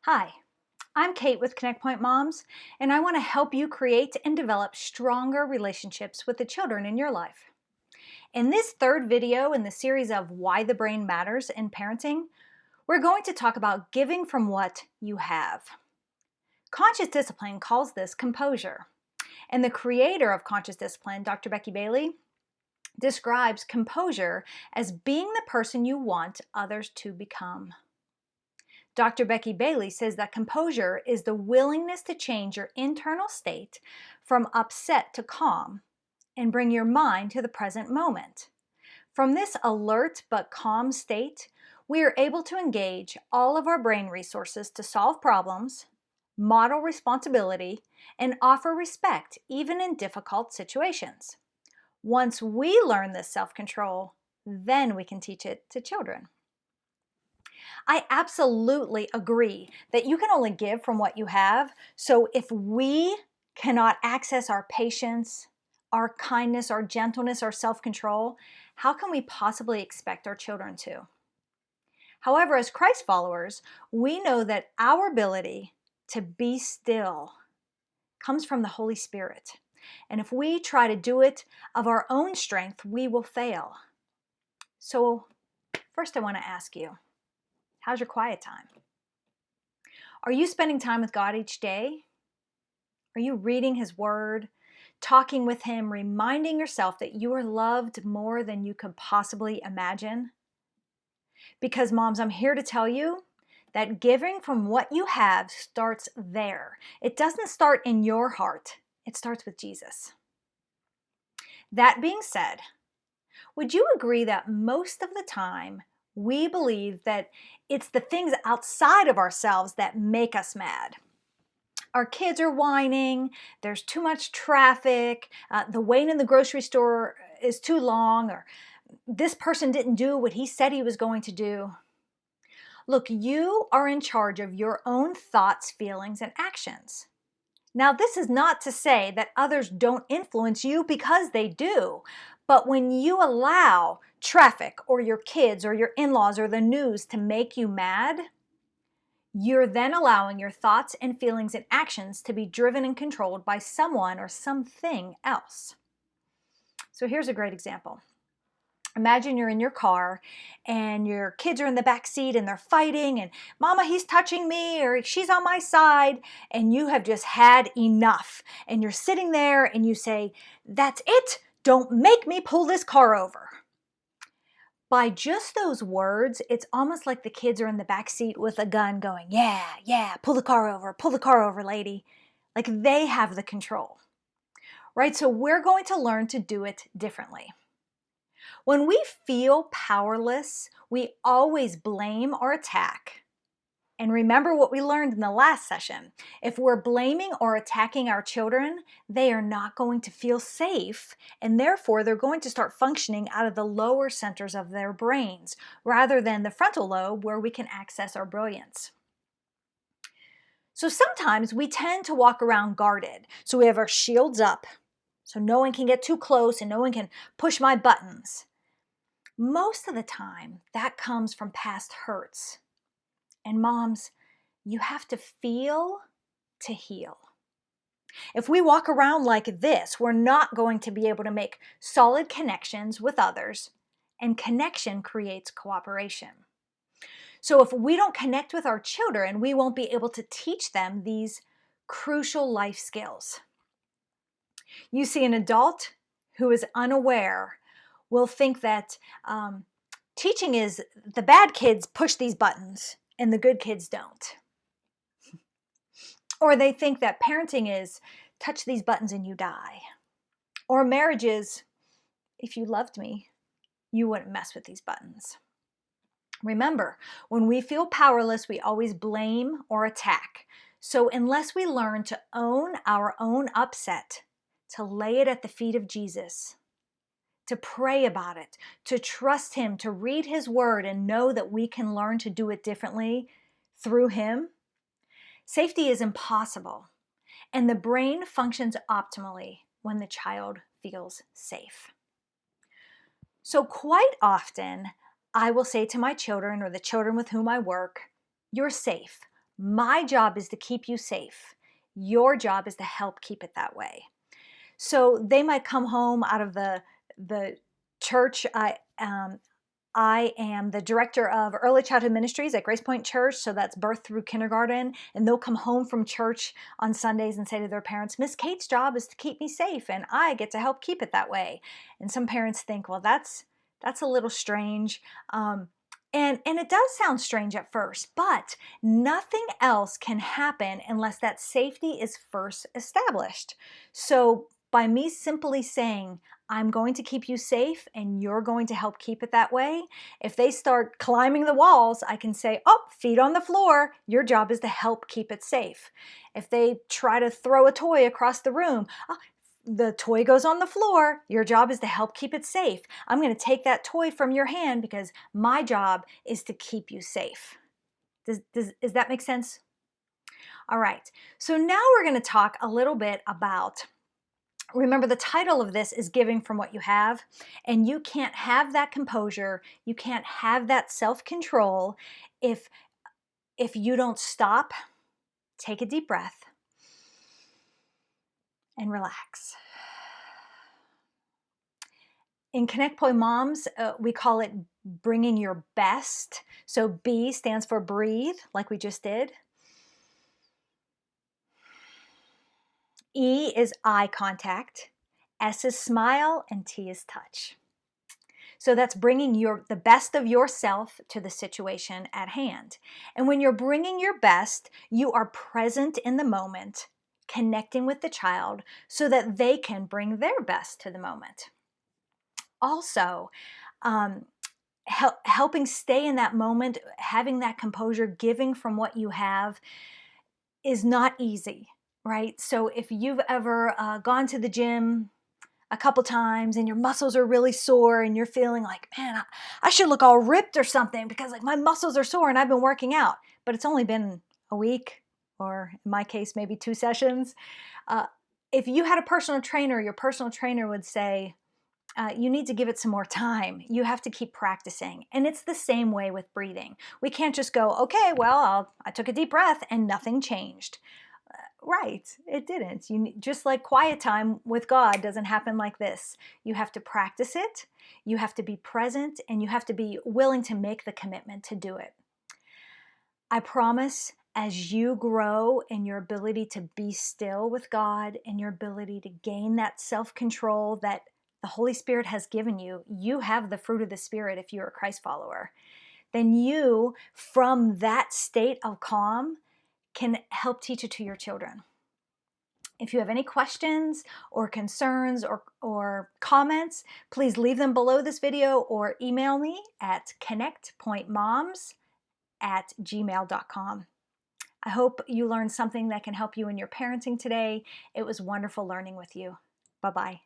Hi, I'm Kate with Connect Point Moms, and I want to help you create and develop stronger relationships with the children in your life. In this third video in the series of Why the Brain Matters in Parenting, we're going to talk about giving from what you have. Conscious discipline calls this composure, and the creator of conscious discipline, Dr. Becky Bailey, describes composure as being the person you want others to become. Dr. Becky Bailey says that composure is the willingness to change your internal state from upset to calm and bring your mind to the present moment. From this alert but calm state, we are able to engage all of our brain resources to solve problems, model responsibility, and offer respect even in difficult situations. Once we learn this self-control, then we can teach it to children. I absolutely agree that you can only give from what you have. So if we cannot access our patience, our kindness, our gentleness, our self-control, how can we possibly expect our children to? However, as Christ followers, we know that our ability to be still comes from the Holy Spirit. And if we try to do it of our own strength, we will fail. So first I want to ask you, how's your quiet time? Are you spending time with God each day? Are you reading His Word, talking with Him, reminding yourself that you are loved more than you could possibly imagine? Because moms, I'm here to tell you that giving from what you have starts there. It doesn't start in your heart. It starts with Jesus. That being said, would you agree that most of the time we believe that it's the things outside of ourselves that make us mad? Our kids are whining, there's too much traffic, the wait in the grocery store is too long, or this person didn't do what he said he was going to do. Look, you are in charge of your own thoughts, feelings, and actions. Now, this is not to say that others don't influence you, because they do. But when you allow traffic or your kids or your in-laws or the news to make you mad, you're then allowing your thoughts and feelings and actions to be driven and controlled by someone or something else. So here's a great example. Imagine you're in your car and your kids are in the back seat and they're fighting and mama, he's touching me, or she's on my side, and you have just had enough. And you're sitting there and you say, "That's it. Don't make me pull this car over." By just those words, it's almost like the kids are in the back seat with a gun going, yeah, pull the car over, lady. Like they have the control, right? So we're going to learn to do it differently. When we feel powerless, we always blame or attack. And remember what we learned in the last session. If we're blaming or attacking our children, they are not going to feel safe, and therefore they're going to start functioning out of the lower centers of their brains, rather than the frontal lobe where we can access our brilliance. So sometimes we tend to walk around guarded. So we have our shields up, so no one can get too close and no one can push my buttons. Most of the time, that comes from past hurts. And moms, you have to feel to heal. If we walk around like this, we're not going to be able to make solid connections with others, and connection creates cooperation. So if we don't connect with our children, we won't be able to teach them these crucial life skills. You see, an adult who is unaware will think that teaching is the bad kids push these buttons and the good kids don't. Or they think that parenting is touch these buttons and you die. Or marriage is, if you loved me, you wouldn't mess with these buttons. Remember, when we feel powerless, we always blame or attack. So unless we learn to own our own upset, to lay it at the feet of Jesus, to pray about it, to trust Him, to read His Word and know that we can learn to do it differently through Him, safety is impossible. And the brain functions optimally when the child feels safe. So quite often, I will say to my children or the children with whom I work, "You're safe. My job is to keep you safe. Your job is to help keep it that way. So they might come home out of the church. I am the director of early childhood ministries at Grace Point Church, so that's birth through kindergarten. And they'll come home from church on Sundays and say to their parents, Miss Kate's job is to keep me safe, and I get to help keep it that way. And some parents think, well, that's a little strange. And it does sound strange at first, but nothing else can happen unless that safety is first established. So by me simply saying, I'm going to keep you safe and you're going to help keep it that way, if they start climbing the walls, I can say, oh, feet on the floor, your job is to help keep it safe. If they try to throw a toy across the room, oh, the toy goes on the floor, your job is to help keep it safe. I'm going to take that toy from your hand because my job is to keep you safe. Does that make sense? All right, so now we're going to talk a little bit about, remember the title of this is Giving from What You Have, and you can't have that composure, you can't have that self-control if you don't stop, take a deep breath, and relax. In Connect Point Moms, we call it bringing your best. So B stands for breathe, like we just did. E is eye contact. S is smile, and T is touch. So that's bringing the best of yourself to the situation at hand. And when you're bringing your best, you are present in the moment, connecting with the child so that they can bring their best to the moment. Also, helping stay in that moment, having that composure, giving from what you have is not easy, right? So if you've ever gone to the gym a couple times and your muscles are really sore and you're feeling like, man, I should look all ripped or something because like my muscles are sore and I've been working out, but it's only been a week, or in my case, maybe 2 sessions. If you had a personal trainer, your personal trainer would say, you need to give it some more time. You have to keep practicing. And it's the same way with breathing. We can't just go, okay, well, I took a deep breath and nothing changed. Right, it didn't. Just like quiet time with God doesn't happen like this. You have to practice it, you have to be present, and you have to be willing to make the commitment to do it. I promise, as you grow in your ability to be still with God and your ability to gain that self-control that the Holy Spirit has given you, you have the fruit of the Spirit if you're a Christ follower. Then you, from that state of calm, can help teach it to your children. If you have any questions or concerns or comments, please leave them below this video or email me at connectpointmoms@gmail.com. I hope you learned something that can help you in your parenting today. It was wonderful learning with you. Bye-bye.